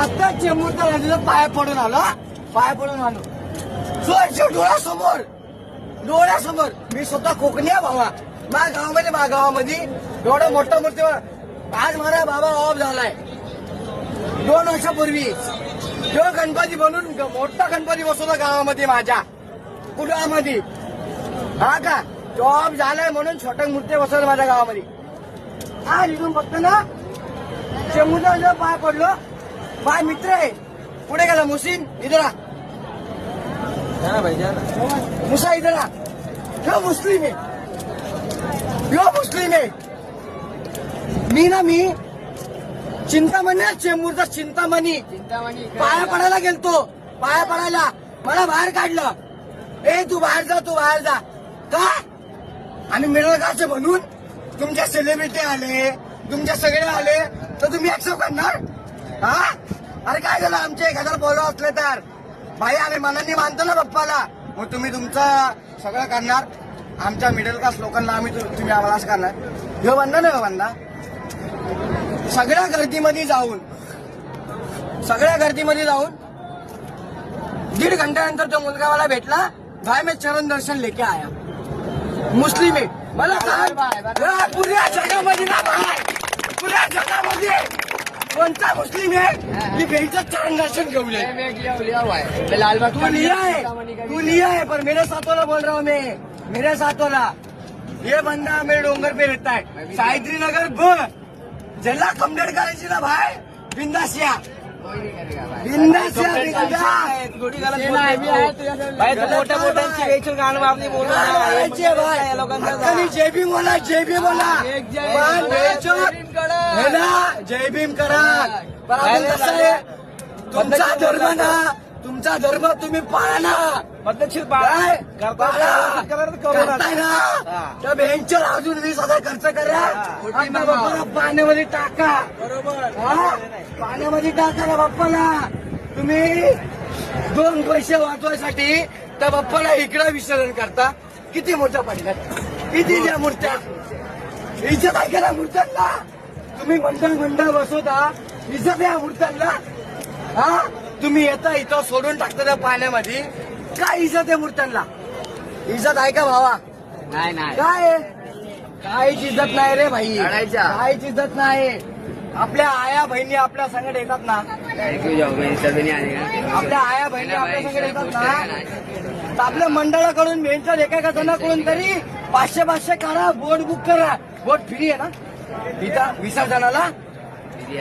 आता चेंबूरच्या नदीला पाया पडून आलो. डोळ्यासमोर मी स्वतः कोकणी आहे भावा. माझ्या गावामध्ये एवढा मोठा मूर्ती आज माझा बाबा ऑफ झालाय 2 वर्षापूर्वी. तो गणपती बनून मोठा गणपती बसवला गावामध्ये माझ्या कुटुंबामध्ये. हा का जॉब झालाय म्हणून छोट्या मूर्ती बसवलं माझ्या गावामध्ये. आज इथून फक्त ना चेंबूरच्या पाय पडलो. माझा मित्र आहे पुढे गेला मुसीन इधर आ. मुसा इधर आ. ह्यो मुस्लिम आहे. मी चिंतामणी चेंबूरचा चिंतामणी पाया पडायला गेलतो. मला बाहेर काढलं. तू बाहेर जा का आम्ही मिडल क्लास म्हणून तुमच्या सेलिब्रिटी आले तुमच्या सगळे आले तर तुम्ही ऍक्सेप्ट करणार. हा अरे काय झालं आमचे 1000 फॉलो असले तर भाई आम्ही मनाने मानतो ना बाप्पाला. मग तुम्ही तुमचं सगळं करणार. आमच्या मिडल क्लास लोकांना तुम्ही आम्हाला असं करणार. हे बंदा नाही बंदा. सगळ्या गर्दीमध्ये जाऊन 1.5 घंट्यानंतर तो मुलगा मला भेटला. भाई मैं चरण दर्शन लेके आया. मुस्लिम आहे मला पुऱ्या जगामध्ये ना भाई पुऱ्या जगामध्ये कोणता मुस्लिम है ये भेजा चरण दर्शन घेऊन तू लिया है पर मेरे साथ वाला बोल रहा हूँ मैं. मेरे साथ वाला ये बंदा मेरे डोंगर पे रहता है सायत्री नगर ज्याला कंप्लेंट करायची ना भाई बिंदासिया जय भीम बोला जय भीम करा. कसं आहे तुमचा धर्म ना तुमचा धर्म तुम्ही पाळा ना. पद्धतशीर करताय ना त्या बँकच्या अजून 20,000 खर्च करा. पाण्यामध्ये टाका. पाण्यामध्ये टाका ना बाप्पाला. तुम्ही 2 पैसे वाचवायसाठी त्या बाप्पाला इकडं विसर्जन करता. किती मोठ्या पडल्यात किती त्या मूर्त्या. इज्जत आहे का मूर्त्यांना. तुम्ही मंडळ बसवता इज्जत या मूर्त्यांना. हा तुम्ही येता इथं सोडून टाकता त्या पाण्यामध्ये. काय इज्जत आहे मूर्त्यांना. इज्जत आहे का भावा. नाही काय काहीच इज्जत नाही रे भाई. काहीच इज्जत नाही. आपल्या आया बहिणी आपल्या संगत येतात ना. आपल्या आया बहिणी आपल्या संगत येतात ना तर आपल्या मंडळाकडून मेंटर एका जणाकडून तरी 500 काढा. बोट बुक करा. बोट फ्री आहे ना इथं विसर्जनाला.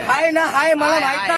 हाय ना हाय मला माहित